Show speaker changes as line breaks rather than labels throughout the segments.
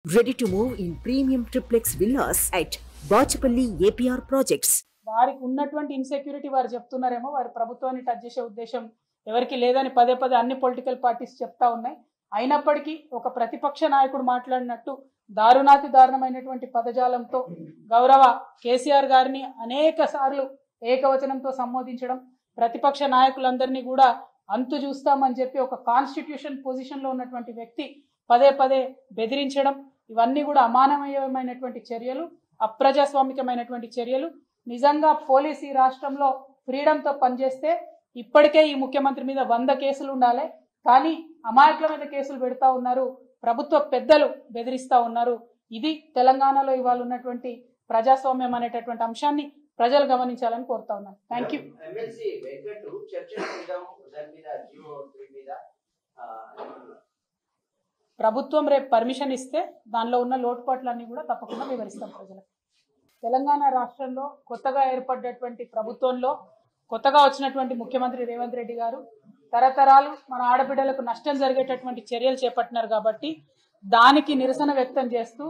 Ready to move in premium triplex villas at Bachapalli APR Projects.
వారికి ఉన్నటువంటి insecurity వారు చెప్తున్నారేమో వారి ప్రభుత్వాన్ని టచ్ చేసే ఉద్దేశం ఎవరికి లేదని పదే పదే అన్ని పొలిటికల్ పార్టీస్ చెప్తా ఉన్నాయి. అయినప్పటికీ ఒక ప్రతిపక్ష నాయకుడు మాట్లాడినట్టు దారుణాతి దారుణమైనటువంటి పదజాలంతో గౌరవ కేసీఆర్ గారిని అనేక సార్లు ఏకవచనంతో సంబోధించడం, ప్రతిపక్ష నాయకులందరినీ కూడా అంతు చూస్తామని చెప్పి ఒక కాన్స్టిట్యూషన్ పొజిషన్లో ఉన్నటువంటి వ్యక్తి పదే పదే బెదిరించడం, ఇవన్నీ కూడా అమానవీయమైనటువంటి చర్యలు, అప్రజాస్వామికమైనటువంటి చర్యలు. నిజంగా పోలీస్ ఈ రాష్ట్రంలో ఫ్రీడంతో పనిచేస్తే ఇప్పటికే ఈ ముఖ్యమంత్రి మీద 100 కేసులు ఉండాలి. కానీ అమాయకుల మీద కేసులు పెడతా ఉన్నారు, ప్రభుత్వ పెద్దలు బెదిరిస్తా ఉన్నారు. ఇది తెలంగాణలో ఇవాళ ఉన్నటువంటి ప్రజాస్వామ్యం అనేటటువంటి అంశాన్ని ప్రజలు గమనించాలని కోరుతా ఉన్నాను. Thank you. ప్రభుత్వం రేపు పర్మిషన్ ఇస్తే దానిలో ఉన్న లోటుపాట్లన్నీ కూడా తప్పకుండా వివరిస్తాం ప్రజలకు. తెలంగాణ రాష్ట్రంలో కొత్తగా ఏర్పడ్డటువంటి ప్రభుత్వంలో కొత్తగా వచ్చినటువంటి ముఖ్యమంత్రి రేవంత్ రెడ్డి గారు తరతరాలు మన ఆడబిడ్డలకు నష్టం జరిగేటటువంటి చర్యలు చేపట్టినారు. కాబట్టి దానికి నిరసన వ్యక్తం చేస్తూ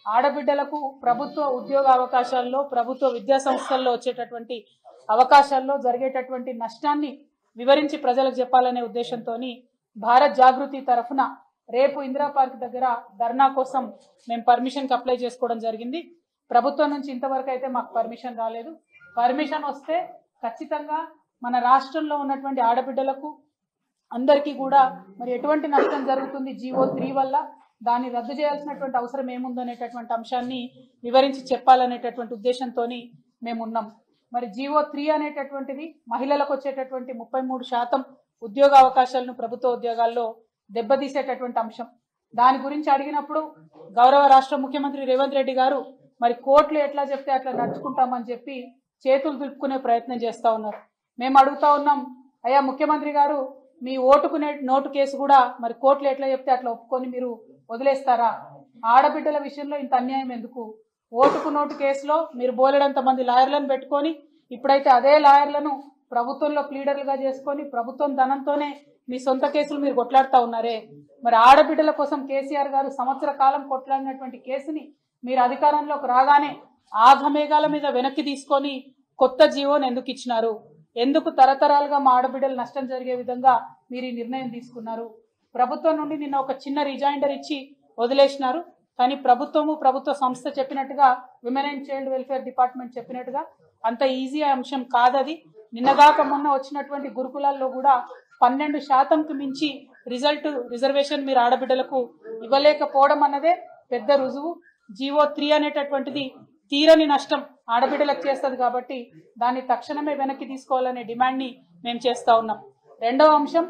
ఆడబిడ్డలకు ప్రభుత్వ ఉద్యోగ అవకాశాల్లో, ప్రభుత్వ విద్యా సంస్థల్లో వచ్చేటటువంటి అవకాశాల్లో జరిగేటటువంటి నష్టాన్ని వివరించి ప్రజలకు చెప్పాలనే ఉద్దేశంతో భారత్ జాగృతి తరఫున రేపు ఇందిరా పార్క్ దగ్గర ధర్నా కోసం మేము పర్మిషన్కి అప్లై చేసుకోవడం జరిగింది. ప్రభుత్వం నుంచి ఇంతవరకు అయితే మాకు పర్మిషన్ రాలేదు. పర్మిషన్ వస్తే ఖచ్చితంగా మన రాష్ట్రంలో ఉన్నటువంటి ఆడబిడ్డలకు అందరికీ కూడా మరి ఎటువంటి నష్టం జరుగుతుంది GO 3 వల్ల, దాన్ని రద్దు చేయాల్సినటువంటి అవసరం ఏముందనేటటువంటి అంశాన్ని వివరించి చెప్పాలనేటటువంటి ఉద్దేశంతో మేము ఉన్నాం. మరి GO 3 అనేటటువంటిది మహిళలకు వచ్చేటటువంటి 33% ఉద్యోగ అవకాశాలను ప్రభుత్వ ఉద్యోగాల్లో దెబ్బతీసేటటువంటి అంశం. దాని గురించి అడిగినప్పుడు గౌరవ రాష్ట్ర ముఖ్యమంత్రి రేవంత్ రెడ్డి గారు మరి కోర్టులు ఎట్లా చెప్తే అట్లా నడుచుకుంటామని చెప్పి చేతులు దులుపుకునే ప్రయత్నం చేస్తూ ఉన్నారు. మేము అడుగుతా ఉన్నాం, అయ్యా ముఖ్యమంత్రి గారు, మీ ఓటుకునే నోటు కేసు కూడా మరి కోర్టులు ఎట్లా చెప్తే అట్లా ఒప్పుకొని మీరు వదిలేస్తారా? ఆడబిడ్డల విషయంలో ఇంత అన్యాయం ఎందుకు? ఓటుకు నోటు కేసులో మీరు బోలెడంత మంది లాయర్లను పెట్టుకొని ఇప్పుడైతే అదే లాయర్లను ప్రభుత్వంలో ప్లీడర్లుగా చేసుకొని ప్రభుత్వం ధనంతోనే మీ సొంత కేసులు మీరు కొట్లాడుతూ ఉన్నారే. మరి ఆడబిడ్డల కోసం కేసీఆర్ గారు సంవత్సర కాలం కొట్లాడినటువంటి కేసుని మీరు అధికారంలోకి రాగానే ఆఘమేఘాల మీద వెనక్కి తీసుకొని కొత్త జీవోని ఎందుకు ఇచ్చినారు? ఎందుకు తరతరాలుగా మా ఆడబిడ్డలు నష్టం జరిగే విధంగా మీరు ఈ నిర్ణయం తీసుకున్నారు? ప్రభుత్వం నుండి నిన్న ఒక చిన్న రిజైండర్ ఇచ్చి వదిలేసినారు. కానీ ప్రభుత్వ సంస్థ చెప్పినట్టుగా women and child welfare department చెప్పినట్టుగా అంత ఈజీ అంశం కాదది. నిన్నగాక మొన్న వచ్చినటువంటి గురుకులాల్లో కూడా 12%కు మించి రిజర్వేషన్ మీరు ఆడబిడ్డలకు ఇవ్వలేకపోవడం అన్నదే పెద్ద రుజువు. GO 3 అనేటటువంటిది తీరని నష్టం ఆడబిడ్డలకు చేస్తుంది. కాబట్టి దాన్ని తక్షణమే వెనక్కి తీసుకోవాలనే డిమాండ్ని మేము చేస్తా ఉన్నాం. రెండవ అంశం,